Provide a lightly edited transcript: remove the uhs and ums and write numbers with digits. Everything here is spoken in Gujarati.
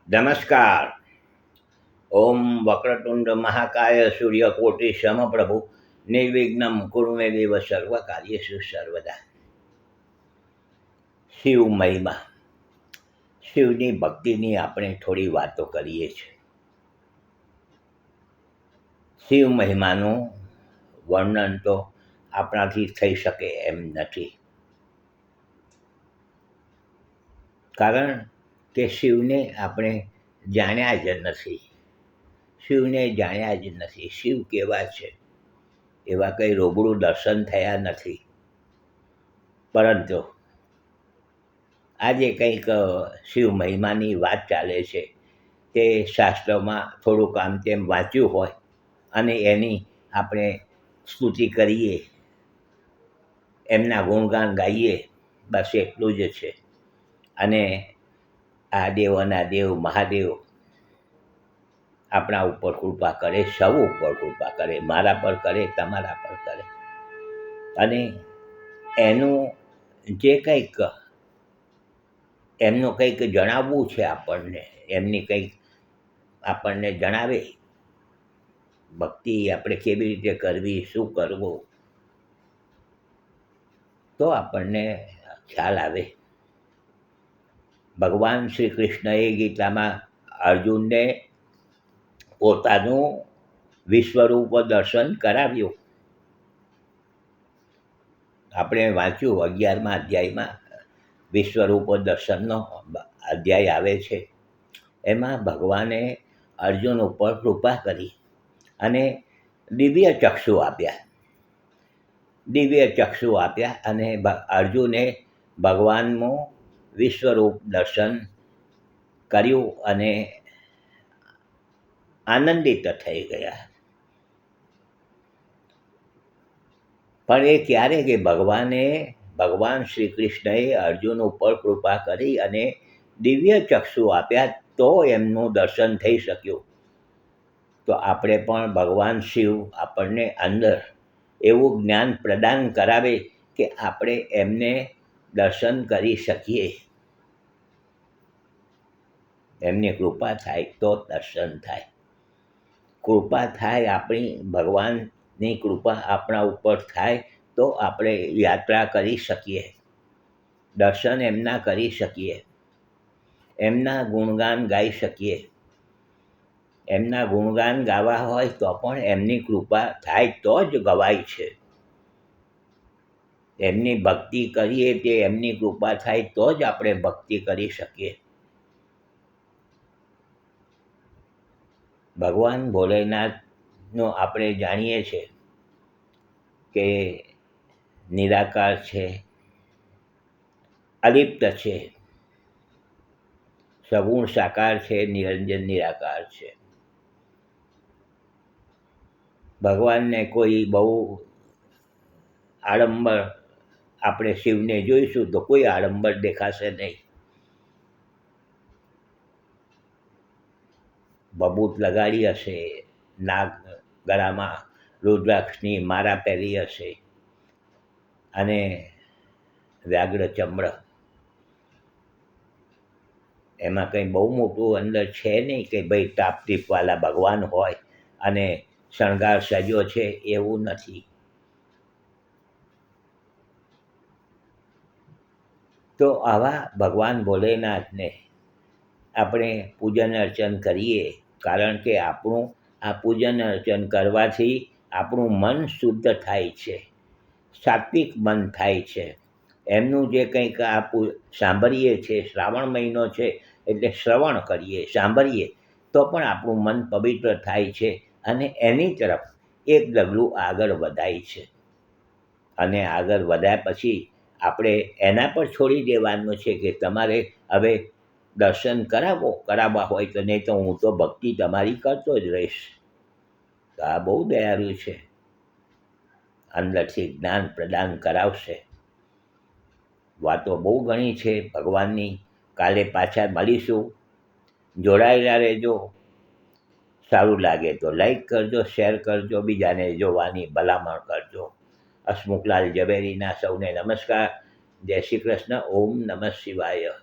નમસ્કાર. ઓમ વક્રતુંડ મહાકાય સૂર્યકોટિ સમપ્રભુ નિર્વિઘ્નમ કુરુ મે દેવ સર્વ કાર્યેષુ સર્વદા. શિવ મહિમા. શિવની ભક્તિની આપણે થોડી વાતો કરીએ છીએ. શિવ મહિમાનું વર્ણન તો આપણાથી થઈ શકે એમ નથી, કારણ કે શિવને આપણે જાણ્યા જ નથી. શિવને જાણ્યા જ નથી. શિવ કેવા છે એવા કંઈ રૂબરૂ દર્શન થયા નથી. પરંતુ આજે કંઈક શિવ મહિમાની વાત ચાલે છે તે શાસ્ત્રમાં થોડુંક આમ તેમ વાંચ્યું હોય અને એની આપણે સ્તુતિ કરીએ, એમના ગુણગાન ગાઈએ, બસ એટલું જ છે. અને આ દેવોના દેવ મહાદેવ આપણા ઉપર કૃપા કરે, સૌ ઉપર કૃપા કરે, મારા પર કરે, તમારા પર કરે. અને એનું જે કંઈક એમનું કંઈક જણાવવું છે આપણને, એમની કંઈક આપણને જણાવે, ભક્તિ આપણે કેવી રીતે કરવી, શું કરવું, તો આપણને ખ્યાલ આવે. ભગવાન શ્રી કૃષ્ણએ ગીતામાં અર્જુનને પોતાનું વિશ્વરૂપ દર્શન કરાવ્યું. આપણે વાંચ્યું 11મા અધ્યાયમાં વિશ્વરૂપ દર્શનનો અધ્યાય આવે છે. એમાં ભગવાને અર્જુન ઉપર કૃપા કરી અને દિવ્ય ચક્ષુ આપ્યા. દિવ્ય ચક્ષુ આપ્યા અને અર્જુને ભગવાનનું વિશ્વરૂપ દર્શન કર્યું અને આનંદિત થઈ ગયા. પણ એ ક્યારે કે ભગવાન શ્રી કૃષ્ણએ અર્જુન ઉપર કૃપા કરી અને દિવ્ય ચક્ષુ આપ્યા તો એમનું દર્શન થઈ શક્યું. તો આપણે પણ ભગવાન શિવ આપણને અંદર એવું જ્ઞાન પ્રદાન કરાવે કે આપણે એમને દર્શન કરી શકીએ. એમની કૃપા થાય તો દર્શન થાય. કૃપા થાય આપણી, ભગવાનની કૃપા આપણા ઉપર થાય તો આપણે યાત્રા કરી શકીએ, દર્શન એમના કરી શકીએ, એમના ગુણગાન ગાઈ શકીએ. એમના ગુણગાન ગાવા હોય તો પણ એમની કૃપા થાય તો જ ગવાય છે. એમની ભક્તિ કરીએ તે એમની કૃપા થાય તો જ આપણે ભક્તિ કરી શકીએ. ભગવાન ભોલેનાથનું આપણે જાણીએ છીએ કે નિરાકાર છે, અલિપ્ત છે, સગુણ સાકાર છે, નિરંજન નિરાકાર છે. ભગવાનને કોઈ બહુ આડંબર, આપણે શિવને જોઈશું તો કોઈ આડંબર દેખાશે નહીં. ભભૂત લગાડી હશે, નાગ ગળામાં રુદ્રાક્ષની માળા પહેરી હશે અને વ્યાઘ્ર ચંદ્ર. એમાં કંઈ બહુ મોટું અંદર છે નહીં કે ભાઈ ટાપ ટીપવાળા ભગવાન હોય અને શણગાર સજ્યો છે, એવું નથી. તો આવા ભગવાન ભોલેનાથને આપણે પૂજન અર્ચન કરીએ, કારણ કે આપણું આ પૂજન અર્ચન કરવાથી આપણું મન શુદ્ધ થાય છે, સાત્વિક મન થાય છે. એમનું જે કંઈક સાંભળીએ છીએ, શ્રાવણ મહિનો છે એટલે શ્રવણ કરીએ, સાંભળીએ તો પણ આપણું મન પવિત્ર થાય છે અને એની તરફ એક ડગલું આગળ વધાય છે. અને આગળ વધ્યા પછી આપણે એના પર છોડી દેવાનું છે કે તમારે હવે દર્શન કરાવવા હોય તો, નહીં તો હું તો ભક્તિ તમારી કરતો જ રહીશ. તો આ બહુ દયાળુ છે, અંદરથી જ્ઞાન પ્રદાન કરાવશે. વાતો બહુ ઘણી છે ભગવાનની. કાલે પાછા મળીશું. જોડાયેલા રહેજો. સારું લાગે તો લાઈક કરજો, શેર કરજો, બીજાને જોવાની ભલામણ કરજો. હસમુખલાલ ઝવેરીના સૌને નમસ્કાર. જય શ્રી કૃષ્ણ. ઓમ નમઃ શિવાય.